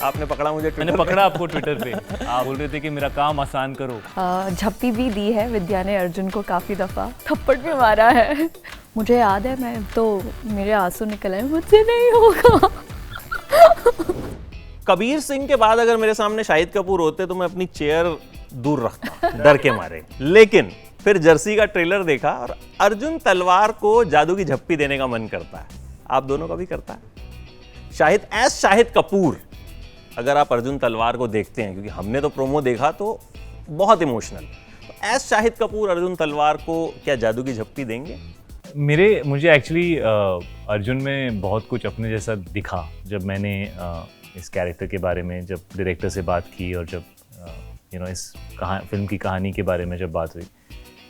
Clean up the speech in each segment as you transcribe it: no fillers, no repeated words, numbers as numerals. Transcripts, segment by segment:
आपने पकड़ा मुझे मैंने पकड़ा आपको ट्विटर पे, आप बोल रहे थे कि मेरा काम आसान करो। झप्पी भी दी है विद्या ने अर्जुन को काफ़ी दफ़ा, थप्पड़ भी मारा है। मुझे याद है, मैं तो मेरे आंसू निकल आए, मुझसे नहीं होगा। कबीर सिंह के बाद अगर मेरे सामने शाहिद कपूर होते तो मैं अपनी चेयर दूर रखता डर के मारे। लेकिन फिर जर्सी का ट्रेलर देखा और अर्जुन तलवार को जादू की झप्पी देने का मन करता है। आप दोनों का भी करता है। शाहिद कपूर, अगर आप अर्जुन तलवार को देखते हैं, क्योंकि हमने तो प्रोमो देखा तो बहुत इमोशनल, तो एज शाहिद कपूर अर्जुन तलवार को क्या जादू की झप्पी देंगे? मुझे एक्चुअली अर्जुन में बहुत कुछ अपने जैसा दिखा जब मैंने इस कैरेक्टर के बारे में जब डायरेक्टर से बात की और जब इस फिल्म की कहानी के बारे में जब बात हुई,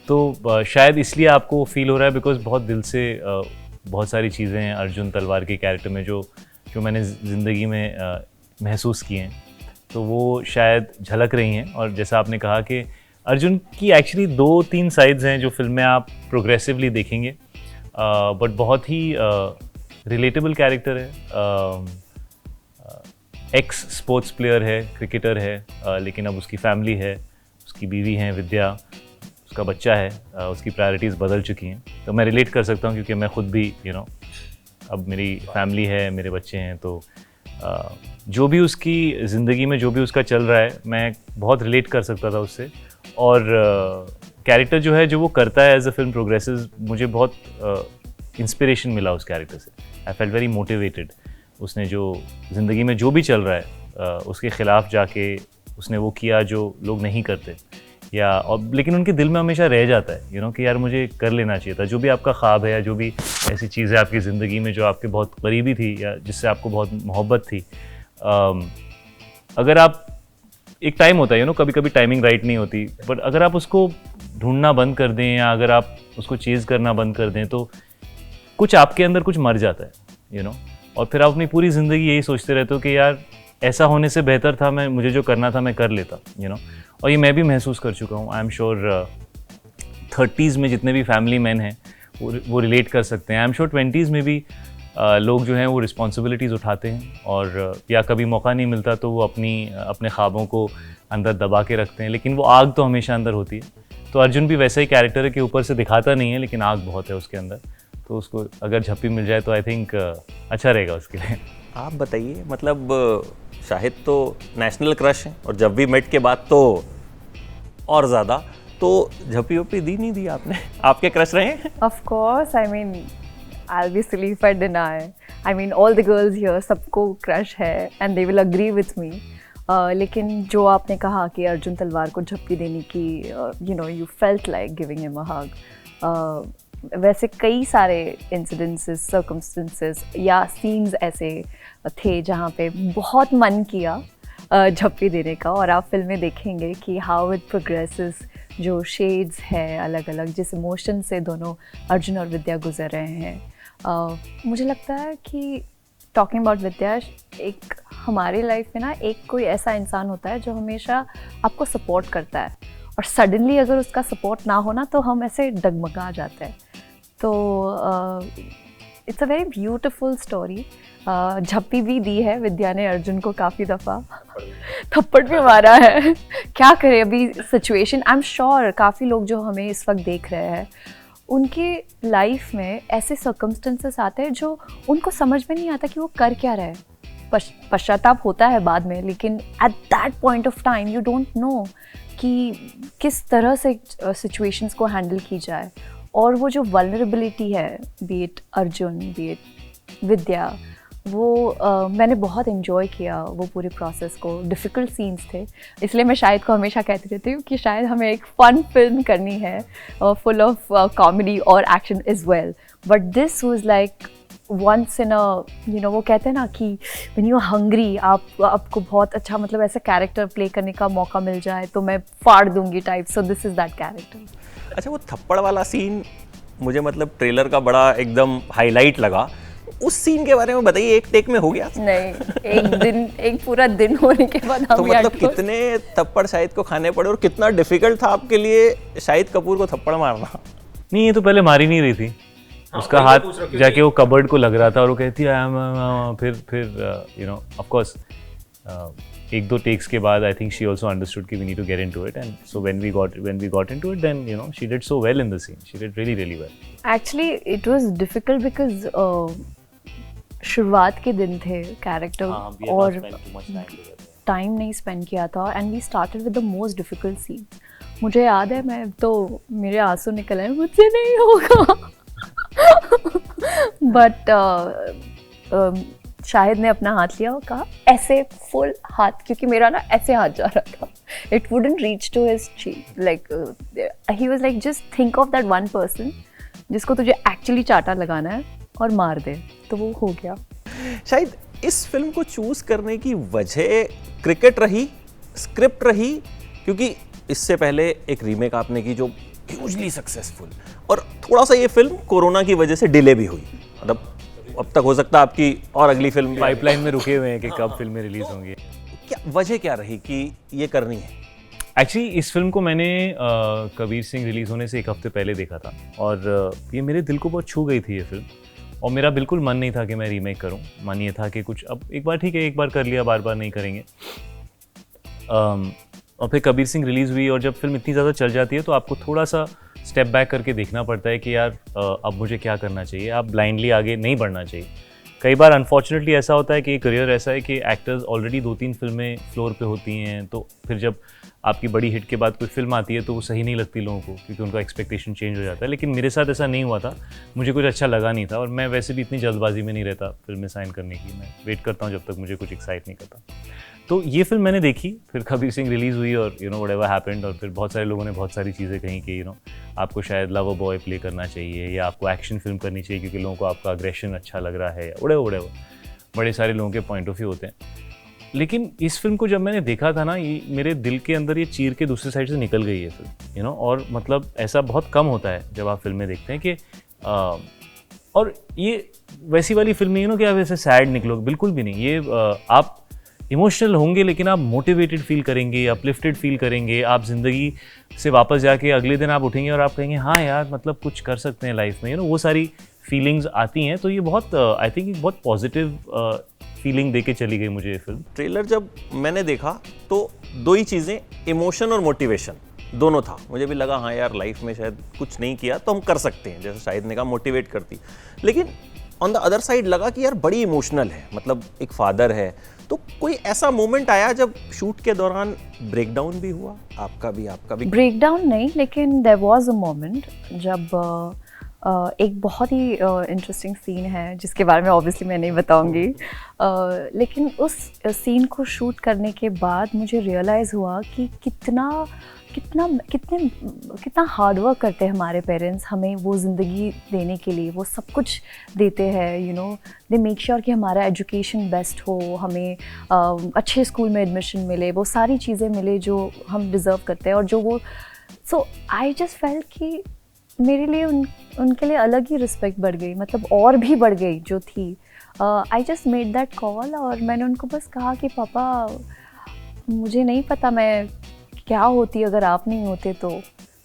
तो शायद इसलिए आपको फील हो रहा है बिकॉज बहुत दिल से बहुत सारी चीज़ें हैं अर्जुन तलवार के कैरेक्टर में जो मैंने ज़िंदगी में महसूस किए हैं, तो वो शायद झलक रही हैं। और जैसा आपने कहा कि अर्जुन की एक्चुअली 2-3 साइड्स हैं जो फिल्म में आप प्रोग्रेसिवली देखेंगे, बट बहुत ही रिलेटेबल कैरेक्टर है। एक्स स्पोर्ट्स प्लेयर है, क्रिकेटर है, लेकिन अब उसकी फैमिली है, उसकी बीवी है विद्या, उसका बच्चा है, उसकी प्रायोरिटीज़ बदल चुकी हैं। तो मैं रिलेट कर सकता हूँ क्योंकि मैं खुद भी अब मेरी फैमिली है, मेरे बच्चे हैं, तो जो भी उसकी ज़िंदगी में जो भी उसका चल रहा है मैं बहुत रिलेट कर सकता था उससे। और कैरेक्टर जो है जो वो करता है एज अ फिल्म प्रोग्रेसेस, मुझे बहुत इंस्पिरेशन मिला उस कैरेक्टर से। I felt very motivated. उसने जो ज़िंदगी में जो भी चल रहा है उसके ख़िलाफ़ जाके उसने वो किया जो लोग नहीं करते, लेकिन उनके दिल में हमेशा रह जाता है कि यार मुझे कर लेना चाहिए था। जो भी आपका ख्वाब है या जो भी ऐसी चीज़ है आपकी ज़िंदगी में जो आपके बहुत करीबी थी या जिससे आपको बहुत मोहब्बत थी, अगर आप एक टाइम होता है कभी कभी टाइमिंग राइट नहीं होती, बट अगर आप उसको ढूंढना बंद कर दें या अगर आप उसको चेज़ करना बंद कर दें तो कुछ आपके अंदर कुछ मर जाता है और फिर आप अपनी पूरी ज़िंदगी यही सोचते रहते हो कि यार ऐसा होने से बेहतर था, मुझे जो करना था मैं कर लेता और ये मैं भी महसूस कर चुका हूँ। आई एम श्योर 30s में जितने भी फैमिली मैन हैं वो रिलेट कर सकते हैं। आई एम श्योर 20s में भी लोग जो हैं वो रिस्पॉन्सिबिलिटीज़ उठाते हैं और या कभी मौका नहीं मिलता तो वो अपने ख्वाबों को अंदर दबा के रखते हैं, लेकिन वो आग तो हमेशा अंदर होती है। तो अर्जुन भी वैसा ही कैरेक्टर है कि ऊपर से दिखाता नहीं है लेकिन आग बहुत है उसके अंदर, तो उसको अगर झप्पी मिल जाए तो आई थिंक अच्छा रहेगा उसके लिए। आप बताइए, मतलब शाहिद तो नेशनल क्रश है और जब भी मेट के बाद तो और ज़्यादा, तो झप्पी वप्पी दी नहीं दी आपने? आपके क्रश रहे हैं? Of course, I mean, I'll be silly if I deny. I mean, all the girls here सबको क्रश है and they will agree with me. लेकिन जो आपने कहा कि अर्जुन तलवार को झप्पी देने की, you felt like giving him a hug. वैसे कई सारे इंसिडेंसेस, सर्कमस्टेंसेस या सीन्स ऐसे थे जहाँ पे बहुत मन किया झप्पी देने का, और आप फिल्म में देखेंगे कि हाउ इट प्रोग्रेसेस, जो शेड्स हैं अलग अलग, जिस इमोशन से दोनों अर्जुन और विद्या गुजर रहे हैं। मुझे लगता है कि टॉकिंग अबाउट विद्या, एक हमारी लाइफ में ना एक कोई ऐसा इंसान होता है जो हमेशा आपको सपोर्ट करता है, और सडनली अगर उसका सपोर्ट ना होना तो हम ऐसे डगमगा जाते हैं। तो it's a very beautiful story. झप्पी भी दी है विद्या ने अर्जुन को काफ़ी दफ़ा, थप्पड़ भी मारा है। क्या करें अभी सिचुएशन, आई एम श्योर काफ़ी लोग जो हमें इस वक्त देख रहे हैं उनके लाइफ में ऐसे सर्कमस्टेंसेस आते हैं जो उनको समझ में नहीं आता कि वो कर क्या रहे। पश्चाताप होता है बाद में, लेकिन at that point of time you don't know कि किस तरह से सिचुएशंस को हैंडल की जाए। और वो जो वल्नरेबिलिटी है, be it Arjun, be it Vidya, वो मैंने बहुत एंजॉय किया वो पूरे प्रोसेस को। डिफ़िकल्ट सीन्स थे, इसलिए मैं शायद को हमेशा कहती रहती हूँ कि शायद हमें एक फ़न फिल्म करनी है, फुल ऑफ कॉमेडी और action is well, but this was like once in a वो कहते हैं ना कि व्हेन यू हंग्री, आपको बहुत अच्छा मतलब ऐसा कैरेक्टर प्ले करने का मौका मिल जाए तो मैं फाड़ दूंगी type. So this is that character. अच्छा, वो थप्पड़ वाला सीन मुझे मतलब ट्रेलर का बड़ा एकदम हाईलाइट लगा। उस सीन के बारे में बताइए, एक टेक में हो गया? नहीं, एक पूरा दिन होने के बाद तो मतलब कितने थप्पड़ शाहिद को खाने पड़े और कितना डिफिकल्ट था आपके लिए शाहिद कपूर को थप्पड़ मारना? नहीं, ये तो पहले मार ही नहीं रही थी। उसका हाथ जाके वो कबर्ड को लग रहा था और वो कहती है फिर ऑफ कोर्स एक दो टेक्स के बाद I think she also understood कि we need to get into it, and so when we got into it then you know she did so well in the scene, she did really well. Actually it was difficult because शुरुआत के दिन थे character और time नहीं spend किया था, and we started with the most difficult scene. मुझे याद है, मैं तो मेरे आंसू निकल आए, मुझसे नहीं होगा बट शाहिद ने अपना हाथ लिया और कहा ऐसे फुल हाथ, क्योंकि मेरा ना ऐसे हाथ जा रहा था, it wouldn't reach to his cheek, like he was like just think of that one person जिसको तुझे एक्चुअली चाटा लगाना है और मार दे, तो वो हो गया। शायद इस फिल्म को चूज करने की वजह क्रिकेट रही, स्क्रिप्ट रही, क्योंकि इससे पहले एक रीमेक आपने की जो ह्यूजली सक्सेसफुल, और थोड़ा सा ये फिल्म कोरोना की वजह से डिले भी हुई, मतलब अब तक हो सकता है आपकी और अगली फिल्म पाइपलाइन में रुके हुए हैं कि कब फिल्में रिलीज होंगी। क्या वजह क्या रही कि ये करनी है? एक्चुअली इस फिल्म को मैंने कबीर सिंह रिलीज़ होने से एक हफ्ते पहले देखा था, और ये मेरे दिल को बहुत छू गई थी ये फिल्म, और मेरा बिल्कुल मन नहीं था कि मैं रीमेक करूं। मन ये था कि कुछ अब एक बार ठीक है, एक बार कर लिया, बार बार नहीं करेंगे। और फिर कबीर सिंह रिलीज़ हुई, और जब फिल्म इतनी ज़्यादा चल जाती है तो आपको थोड़ा सा स्टेप बैक करके देखना पड़ता है कि यार अब मुझे क्या करना चाहिए, आप ब्लाइंडली आगे नहीं बढ़ना चाहिए। कई बार अनफॉर्चुनेटली ऐसा होता है कि करियर ऐसा है कि एक्टर्स ऑलरेडी 2-3 फिल्में फ्लोर पे होती हैं, तो फिर जब आपकी बड़ी हिट के बाद कोई फिल्म आती है तो वो सही नहीं लगती लोगों को, क्योंकि उनका एक्सपेक्टेशन चेंज हो जाता है। लेकिन मेरे साथ ऐसा नहीं हुआ था, मुझे कुछ अच्छा लगा नहीं था, और मैं वैसे भी इतनी जल्दबाजी में नहीं रहता फिल्में साइन करने की, मैं वेट करता हूँ जब तक मुझे कुछ एक्साइट नहीं करता। तो ये फिल्म मैंने देखी, फिर कबीर सिंह रिलीज़ हुई, और यू नो व्हाटएवर हैपेंड, और फिर बहुत सारे लोगों ने बहुत सारी चीज़ें कहीं कि यू नो आपको शायद लव अ बॉय प्ले करना चाहिए, या आपको एक्शन फिल्म करनी चाहिए क्योंकि लोगों को आपका अग्रेशन अच्छा लग रहा है, व्हाटएवर बड़े सारे लोगों के पॉइंट ऑफ व्यू होते हैं। लेकिन इस फिल्म को जब मैंने देखा था ना, ये मेरे दिल के अंदर ये चीर के दूसरी साइड से निकल गई है फिल्म, यू नो। और मतलब ऐसा बहुत कम होता है जब आप फिल्में देखते हैं कि और ये वैसी वाली फिल्म नहीं है ना कि आप ऐसे सैड निकलोगे, बिल्कुल भी नहीं। ये आप इमोशनल होंगे, लेकिन आप मोटिवेटेड फील करेंगे, अपलिफ्टेड फील करेंगे। आप ज़िंदगी से वापस जाके अगले दिन आप उठेंगे और आप कहेंगे हाँ यार, मतलब कुछ कर सकते हैं लाइफ में, यू नो, वो सारी फीलिंग्स आती हैं। तो ये बहुत आई थिंक एक बहुत पॉजिटिव फीलिंग दे के चली गई मुझे ये फिल्म। ट्रेलर जब मैंने देखा तो दो ही चीज़ें, इमोशन और मोटिवेशन, दोनों था। मुझे भी लगा हाँ यार, लाइफ में शायद कुछ नहीं किया तो हम कर सकते हैं, जैसे शाहिद ने कहा मोटिवेट करती। लेकिन ऑन द अदर साइड लगा कि यार बड़ी इमोशनल है, मतलब एक फादर है। तो कोई ऐसा मोमेंट आया जब शूट के दौरान ब्रेकडाउन भी हुआ, आपका भी? ब्रेकडाउन नहीं, लेकिन देयर वाज अ मोमेंट जब एक बहुत ही इंटरेस्टिंग सीन है जिसके बारे में ऑब्वियसली मैं नहीं बताऊंगी, लेकिन उस सीन को शूट करने के बाद मुझे रियलाइज़ हुआ कि कितना हार्ड वर्क करते हैं हमारे पेरेंट्स हमें वो ज़िंदगी देने के लिए। वो सब कुछ देते हैं, you know, they make sure कि हमारा एजुकेशन बेस्ट हो, हमें अच्छे स्कूल में एडमिशन मिले, वो सारी चीज़ें मिले जो हम डिज़र्व करते हैं। और जो वो सो आई जस्ट फेल्ट कि मेरे लिए उनके लिए अलग ही रिस्पेक्ट बढ़ गई, मतलब और भी बढ़ गई जो थी। I just made that call, और मैंने उनको बस कहा कि पापा मुझे नहीं पता मैं क्या होती अगर आप नहीं होते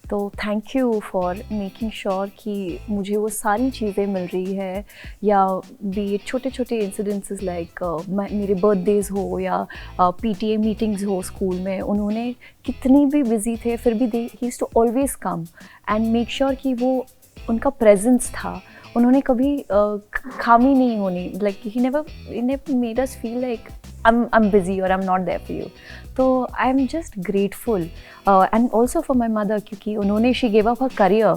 तो thank you for making sure कि मुझे वो सारी चीज़ें मिल रही है, या बी छोटे छोटे इंसिडेंसेस लाइक मेरे बर्थडेज हो या PTA मीटिंग्स हो स्कूल में। उन्होंने कितनी भी बिजी थे फिर भी he used to always come and make sure कि वो उनका प्रेजेंस था। उन्होंने कभी खामी नहीं होनी, like he never made us feel like I'm busy or I'm not there for you. तो I'm just grateful and also for my mother, क्योंकि उन्होंने she gave up her career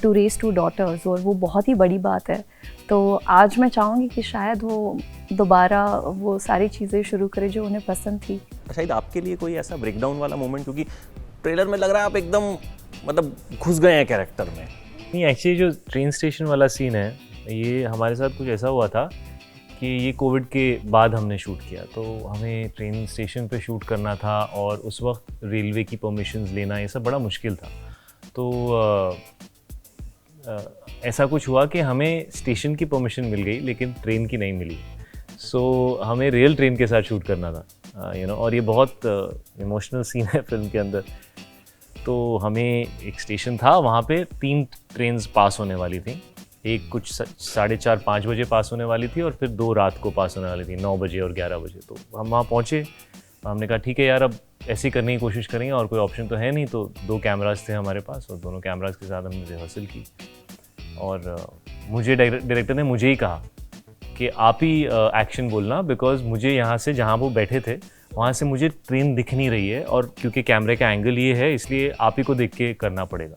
to raise 2 daughters, और वो बहुत ही बड़ी बात है। तो आज मैं चाहूँगी कि शायद वो दोबारा वो सारी चीज़ें शुरू करे जो उन्हें पसंद थी। शायद आपके लिए कोई ऐसा ब्रेकडाउन वाला मोमेंट, क्योंकि ट्रेलर में लग रहा है आप एकदम मतलब घुस गए हैं कैरेक्टर में। नहीं, एक्चुअली जो ट्रेन स्टेशन वाला सीन है, ये हमारे साथ कुछ ऐसा हुआ था कि ये कोविड के बाद हमने शूट किया, तो हमें ट्रेन स्टेशन पे शूट करना था, और उस वक्त रेलवे की परमिशंस लेना ये सब बड़ा मुश्किल था। तो ऐसा कुछ हुआ कि हमें स्टेशन की परमिशन मिल गई लेकिन ट्रेन की नहीं मिली। सो हमें रेल ट्रेन के साथ शूट करना था, यू नो, और ये बहुत इमोशनल सीन है फिल्म के अंदर। तो हमें एक स्टेशन था, वहाँ पे 3 ट्रेन्स पास होने वाली थी, एक कुछ 4:30-5 बजे पास होने वाली थी और फिर 2 रात को पास होने वाली थी, 9 बजे और 11 बजे। तो हम वहाँ पहुँचे, हमने कहा ठीक है यार, अब ऐसे ही करने की कोशिश करेंगे और कोई ऑप्शन तो है नहीं। तो 2 कैमराज थे हमारे पास और दोनों कैमराज के साथ हमने रिहर्सल की। और मुझे डायरेक्टर ने मुझे ही कहा कि आप ही एक्शन बोलना, बिकॉज मुझे यहाँ से जहाँ वो बैठे थे वहाँ से मुझे ट्रेन दिख नहीं रही है, और क्योंकि कैमरे का एंगल ये है इसलिए आप ही को देख के करना पड़ेगा।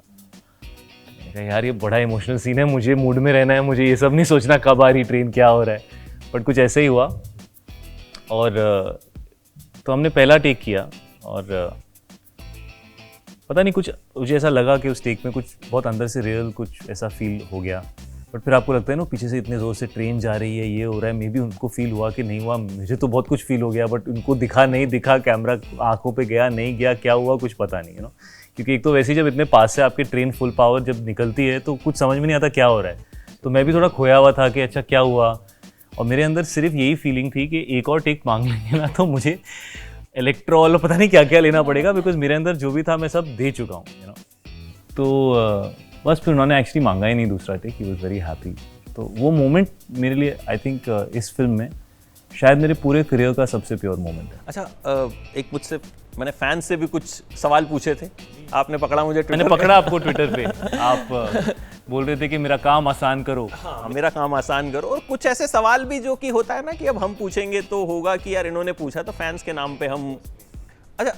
मैंने कहा यार ये बड़ा इमोशनल सीन है, मुझे मूड में रहना है, मुझे ये सब नहीं सोचना कब आ रही ट्रेन, क्या हो रहा है। बट कुछ ऐसे ही हुआ। और तो हमने पहला टेक किया और पता नहीं कुछ मुझे ऐसा लगा कि उस टेक में कुछ बहुत अंदर से रियल कुछ ऐसा फील हो गया। बट फिर आपको लगता है ना पीछे से इतने ज़ोर से ट्रेन जा रही है, ये हो रहा है, मे बी उनको फील हुआ कि नहीं हुआ, मुझे तो बहुत कुछ फील हो गया, बट उनको दिखा नहीं दिखा, कैमरा आंखों पे गया नहीं गया, क्या हुआ कुछ पता नहीं, क्योंकि एक तो वैसे ही जब इतने पास से आपकी ट्रेन फुल पावर जब निकलती है तो कुछ समझ में नहीं आता क्या हो रहा है। तो मैं भी थोड़ा खोया हुआ था कि अच्छा क्या हुआ, और मेरे अंदर सिर्फ यही फीलिंग थी कि एक और टेक मांग लेंगे ना तो मुझे इलेक्ट्रॉल पता नहीं क्या क्या लेना पड़ेगा, बिकॉज मेरे अंदर जो भी था मैं सब दे चुका हूँ। तो बस फिर उन्होंने एक्चुअली मांगा ही नहीं दूसरा take, he was very happy. तो वो मोमेंट मेरे लिए आई थिंक इस फिल्म में शायद मेरे पूरे करियर का सबसे प्योर मोमेंट है। अच्छा, एक मुझसे मैंने फैन से भी कुछ सवाल पूछे थे, आपने पकड़ा मुझे, मैंने पकड़ा आपको ट्विटर पे, आप बोल रहे थे कि मेरा काम आसान करो। हाँ, मेरा काम आसान करो। और कुछ ऐसे सवाल भी जो कि होता है ना कि अब हम पूछेंगे तो होगा कि यार इन्होंने पूछा तो फैंस के नाम पे हम। अच्छा,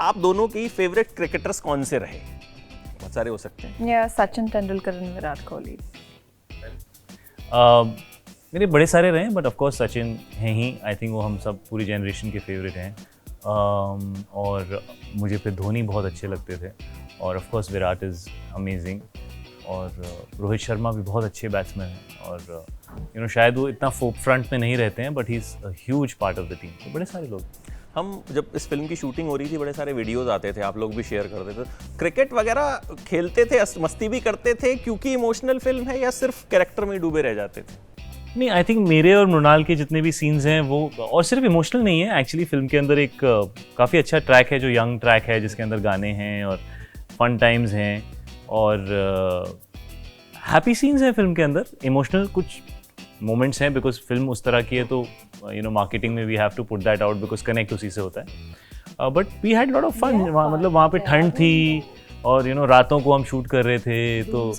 आप दोनों की फेवरेट क्रिकेटर्स कौन से रहे? बहुत सारे हो सकते हैं। या सचिन तेंदुलकर और विराट कोहली। मेरे बड़े सारे रहे, बट ऑफ कोर्स सचिन हैं ही, आई थिंक वो हम सब पूरी जनरेशन के फेवरेट हैं। और मुझे फिर धोनी बहुत अच्छे लगते थे, और of course Virat is amazing, और रोहित शर्मा भी बहुत अच्छे बैट्समैन हैं, और शायद वो इतना फ्रंट में नहीं रहते हैं, but he is a huge part of the team. तो बड़े सारे लोग। हम जब इस फिल्म की शूटिंग हो रही थी बड़े सारे वीडियोस आते थे, आप लोग भी शेयर करते थे। क्रिकेट वगैरह खेलते थे, मस्ती भी करते थे क्योंकि इमोशनल फिल्म है, या सिर्फ कैरेक्टर में डूबे रह जाते थे? नहीं, आई थिंक मेरे और मृणाल के जितने भी सीन्स हैं वो, और सिर्फ इमोशनल नहीं है एक्चुअली, फिल्म के अंदर एक काफ़ी अच्छा ट्रैक है जो यंग ट्रैक है, जिसके अंदर गाने हैं और फन टाइम्स हैं और हैप्पी सीन्स हैं फिल्म के अंदर। इमोशनल कुछ मोमेंट्स हैं बिकॉज फिल्म उस तरह की है, तो मार्केटिंग में we have to put that out because connect उसी से होता है। But we had lot of fun. मतलब वहाँ पे ठंड थी और रातों को हम शूट कर रहे थे, तो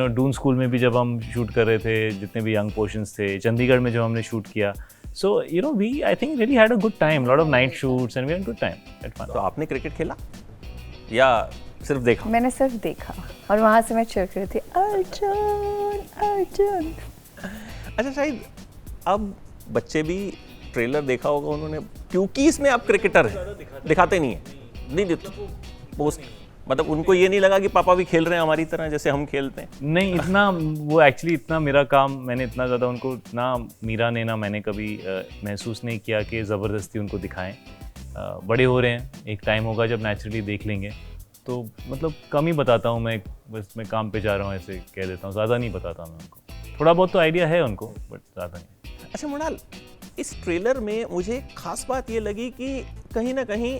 डून स्कूल में भी जब हम शूट कर रहे थे, जितने भी यंग पोर्शंस थे, चंडीगढ़ में जब हमने शूट किया, so we I think really had a good time, lot of night shoots and we had good time, had fun. तो आपने क्रिकेट खेला या सिर्फ देखा? मैंने सिर्फ देखा और वहाँ से मैं चीयर कर रही थी, अर्जुन अर्जुन। अच्छा, शायद अब बच्चे भी ट्रेलर देखा होगा उन्होंने, क्योंकि इसमें आप क्रिकेटर हैं, दिखाते नहीं है, नहीं पोस्ट, मतलब उनको ये नहीं लगा कि पापा भी खेल रहे हैं हमारी तरह जैसे हम खेलते हैं? नहीं, इतना वो एक्चुअली इतना मेरा काम, मैंने इतना ज़्यादा उनको, ना मीरा ने ना मैंने कभी महसूस नहीं किया कि ज़बरदस्ती उनको दिखाएं। बड़े हो रहे हैं, एक टाइम होगा जब नेचुरली देख लेंगे, तो मतलब कम ही बताता हूँ मैं, बस मैं काम पे जा रहा हूँ ऐसे कह देता हूँ, ज़्यादा नहीं बताता मैं उनको। थोड़ा बहुत तो आइडिया है उनको, बट ज़्यादा नहीं। अच्छा मृणाल, इस ट्रेलर में मुझे खास बात ये लगी कि कहीं ना कहीं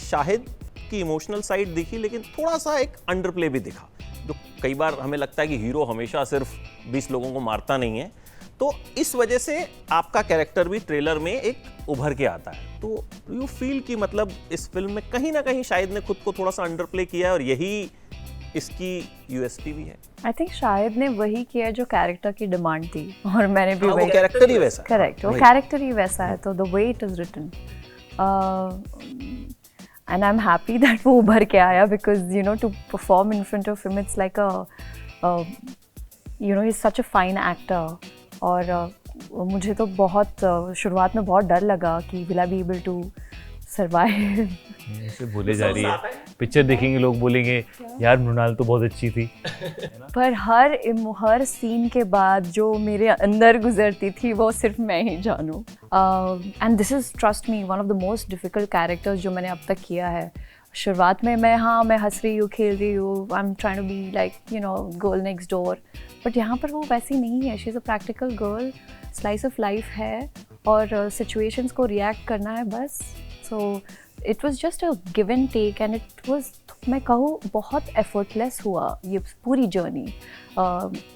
शाहिद की इमोशनल साइड दिखी, लेकिन थोड़ा सा एक अंडरप्ले भी दिखा। जो कई बार हमें लगता है कि हीरो हमेशा सिर्फ 20 लोगों को मारता नहीं है, तो इस वजह से आपका कैरेक्टर भी ट्रेलर में एक उभर के आता है। तो यू फील कि मतलब इस फिल्म में कहीं ना कहीं शाहिद ने खुद को थोड़ा सा अंडरप्ले किया है और यही इसकी यूएसपी भी है? आई थिंक शाहिद ने वही किया जो कैरेक्टर की डिमांड थी, और मैंने भी वही। वो कैरेक्टर ही वैसा, करेक्ट, वो कैरेक्टर ही वैसा है, तो the way it is written, and I'm happy that वो उभर के आया, because to perform in front of him, it's like he's such a fine actor, और मुझे तो बहुत शुरुआत में बहुत डर लगा कि will I be able to survive। ऐसे बोले जा रही है, पिक्चर देखेंगे लोग बोलेंगे यार मृणाल तो बहुत अच्छी थी, पर हर सीन के बाद जो मेरे अंदर गुजरती थी वो सिर्फ मैं ही जानूँ। And this is, trust me, one of the most difficult characters जो मैंने अब तक किया है। शुरुआत में मैं हंस रही हूँ, खेल रही हूँ, I am trying to be like girl next door, but यहाँ पर वो वैसी नहीं है। She is a practical girl, slice of life है और सिचुएशंस को रिएक्ट करना है बस। So it was just a give and take, and it it was, मैं कहूँ बहुत एफर्टलेस हुआ ये पूरी जर्नी।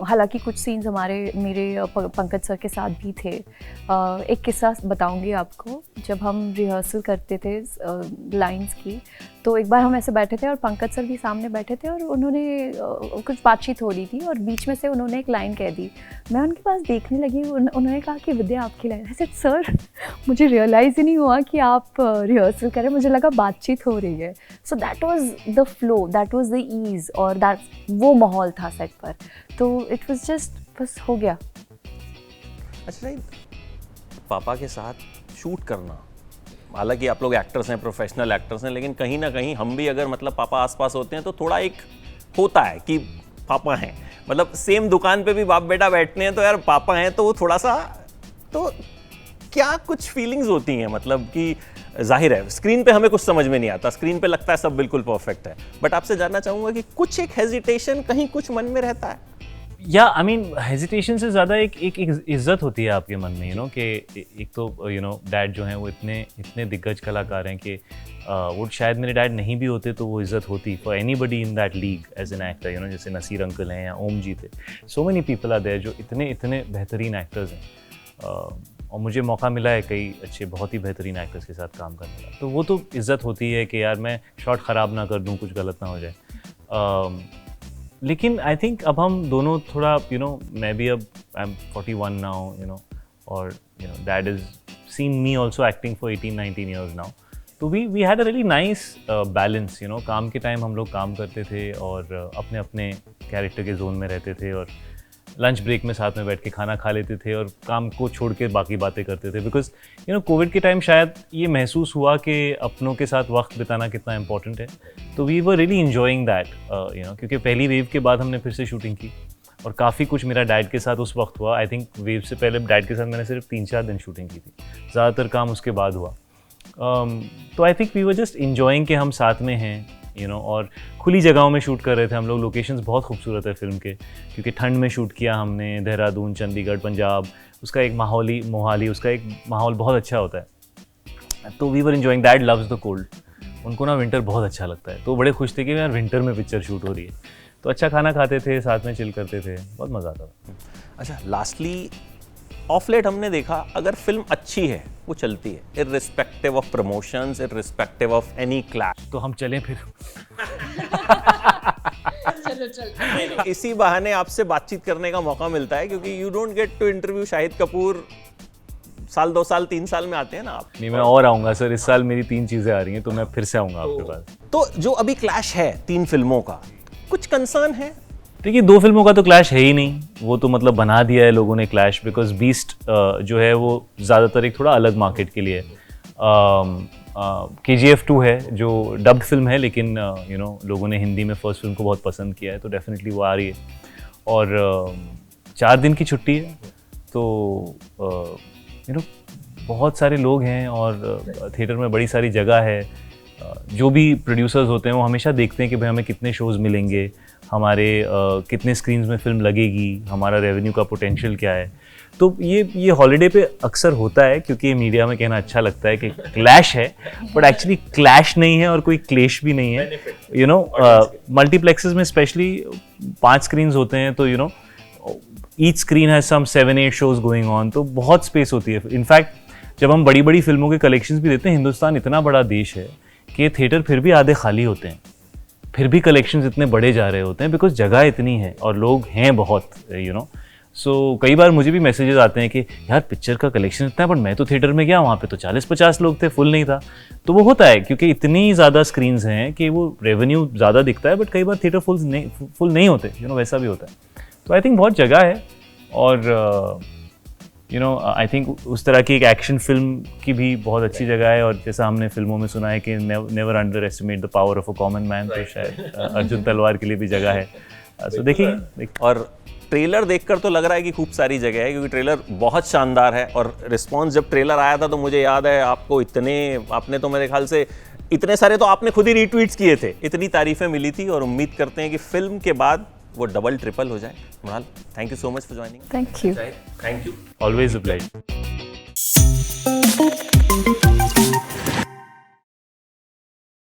हालांकि कुछ सीन्स मेरे पंकज सर के साथ भी थे। एक किस्सा बताऊंगी आपको। जब हम रिहर्सल करते थे लाइंस की, तो एक बार हम ऐसे बैठे थे और पंकज सर भी सामने बैठे थे और उन्होंने कुछ बातचीत हो रही थी और बीच में से उन्होंने एक लाइन कह दी। मैं उनके पास देखने लगी, उन्होंने कहा कि विद्या आपकी लाइन। आई सेड सर, मुझे रियलाइज़ ही नहीं हुआ कि आप रिहर्सल करें, मुझे लगा बातचीत हो रही है। So that was the flow, that was the ease, और दैट वो माहौल था सेट पर। तो इट वाज जस्ट बस हो गया। अच्छा नहीं, पापा के साथ शूट करना, हालांकि आप लोग एक्टर्स हैं, प्रोफेशनल एक्टर्स हैं, लेकिन कहीं ना कहीं हम भी अगर मतलब पापा आसपास होते हैं तो थोड़ा एक होता है कि पापा हैं, मतलब सेम दुकान पे भी बाप बेटा बैठते हैं तो यार पापा हैं, तो वो थोड़ा सा, तो क्या कुछ फीलिंग्स होती हैं, मतलब कि जाहिर है स्क्रीन पे हमें कुछ समझ में नहीं आता, स्क्रीन पे लगता है सब बिल्कुल परफेक्ट है, बट आपसे जानना चाहूंगा कि कुछ एक हेजिटेशन कहीं कुछ मन में रहता है? या आई मीन हेजिटेशन से ज़्यादा एक इज्जत होती है आपके मन में, यू नो, कि एक तो यू नो डैड जो हैं वो इतने दिग्गज कलाकार हैं कि वो शायद मेरे डैड नहीं भी होते तो वो इज्जत होती for anybody in that league as an actor, you know, जैसे नसीर अंकल हैं या ओम जी थे। So many people are there जो इतने बेहतरीन एक्टर्स हैं, और मुझे मौका मिला है कई अच्छे बहुत ही बेहतरीन एक्टर्स के साथ काम करने का, तो वो तो इज्जत होती है कि यार मैं शॉट ख़राब ना कर दूँ, कुछ गलत ना हो जाए। लेकिन आई थिंक अब हम दोनों थोड़ा, यू नो, मैं भी अब I am 41 now, you know, और you know dad is seen me also acting for 18-19 years now, तो we had a really nice balance, you know. काम के टाइम हम लोग काम करते थे और अपने अपने कैरेक्टर के जोन में रहते थे, और लंच ब्रेक में साथ में बैठ के खाना खा लेते थे और काम को छोड़ के बाकी बातें करते थे, बिकॉज यू नो कोविड के टाइम शायद ये महसूस हुआ कि अपनों के साथ वक्त बिताना कितना इंपॉर्टेंट है, तो we were really enjoying that, you know, क्योंकि पहली वेव के बाद हमने फिर से शूटिंग की और काफ़ी कुछ मेरा डैड के साथ उस वक्त हुआ। आई थिंक वेव से पहले डैड के साथ मैंने सिर्फ 3-4 दिन शूटिंग की थी, ज़्यादातर काम उसके बाद हुआ। तो I think we were just enjoying कि हम साथ में हैं, यू नो, और खुली जगहों में शूट कर रहे थे हम लोग। लोकेशंस बहुत खूबसूरत है फिल्म के, क्योंकि ठंड में शूट किया हमने, देहरादून, चंडीगढ़, पंजाब, उसका एक मोहाली, उसका एक माहौल बहुत अच्छा होता है। तो we were enjoying. Dad loves the cold, उनको ना विंटर बहुत अच्छा लगता है, तो बड़े खुश थे कि यार विंटर में पिक्चर शूट हो रही है, तो अच्छा खाना खाते थे, साथ में चिल करते थे, बहुत मज़ा आता था। अच्छा, लास्टली ऑफ लेट हमने देखा अगर फिल्म अच्छी है वो चलती है, irrespective of promotions, irrespective of any clash. तो हम चलें फिर। चलो इसी बहाने आपसे बातचीत करने का मौका मिलता है, क्योंकि you don't get to interview Shahid Kapoor साल 2 साल 3 साल में आते हैं ना आप। नहीं, मैं और आऊँगा सर, इस साल मेरी 3 चीज़ें आ रही हैं, तो मैं फिर से आऊँगा आपके पास। तो जो अभी क्लैश है 3 फिल्मों का, कुछ कंसर्न है? देखिए, 2 फिल्मों का तो क्लैश है ही नहीं, वो तो मतलब बना दिया है लोगों ने क्लैश, बिकॉज बीस्ट जो है वो ज़्यादातर एक थोड़ा अलग मार्केट के लिए KGF 2 है जो डब्ड फिल्म है, लेकिन यू नो लोगों ने हिंदी में फर्स्ट फिल्म को बहुत पसंद किया है, तो डेफिनेटली वो आ रही है। और 4 दिन की छुट्टी है, तो यू नो बहुत सारे लोग हैं और थिएटर में बड़ी सारी जगह है। जो भी प्रोड्यूसर्स होते हैं वो हमेशा देखते हैं कि भाई हमें कितने शोज़ मिलेंगे, हमारे कितने स्क्रीन्स में फिल्म लगेगी, हमारा रेवेन्यू का पोटेंशियल क्या है। तो ये हॉलीडे पे अक्सर होता है, क्योंकि मीडिया में कहना अच्छा लगता है कि क्लैश है, बट एक्चुअली क्लैश नहीं है और कोई क्लेश भी नहीं है। यू नो मल्टीप्लेक्सेस में स्पेशली 5 स्क्रीन्स होते हैं, तो you know each screen has some 7-8 shows going on, तो बहुत स्पेस होती है। इनफैक्ट जब हम बड़ी बड़ी फिल्मों के कलेक्शंस भी देते हैं, हिंदुस्तान इतना बड़ा देश है कि थिएटर फिर भी आधे खाली होते हैं, फिर भी कलेक्शंस इतने बड़े जा रहे होते हैं, बिकॉज जगह इतनी है और लोग हैं बहुत, यू नो। सो कई बार मुझे भी मैसेजेस आते हैं कि यार पिक्चर का कलेक्शन इतना है, बट मैं तो थिएटर में गया, वहाँ पे तो 40-50 लोग थे, फुल नहीं था। तो वो होता है क्योंकि इतनी ज़्यादा स्क्रीन्स हैं कि वो रेवेन्यू ज़्यादा दिखता है, बट कई बार थिएटर फुल नहीं होते, यू नो, वैसा भी होता है। तो आई थिंक बहुत जगह है, और यू नो आई थिंक उस तरह की एक एक्शन फिल्म की भी बहुत अच्छी जगह है। और जैसा हमने फिल्मों में सुना है कि never under estimate the power of a common man, तो शायद अर्जुन तलवार के लिए भी जगह है। सो देखिए, और ट्रेलर देखकर तो लग रहा है कि खूब सारी जगह है, क्योंकि ट्रेलर बहुत शानदार है। और रिस्पॉन्स जब ट्रेलर आया था तो मुझे याद है आपको आपने तो मेरे ख्याल से इतने सारे तो आपने खुद ही रीट्वीट्स किए थे, इतनी तारीफें मिली थी। और उम्मीद करते हैं कि फिल्म के बाद वो डबल ट्रिपल हो जाए। Mrunal, thank you so much for joining. Thank you. Thank you. Always a pleasure.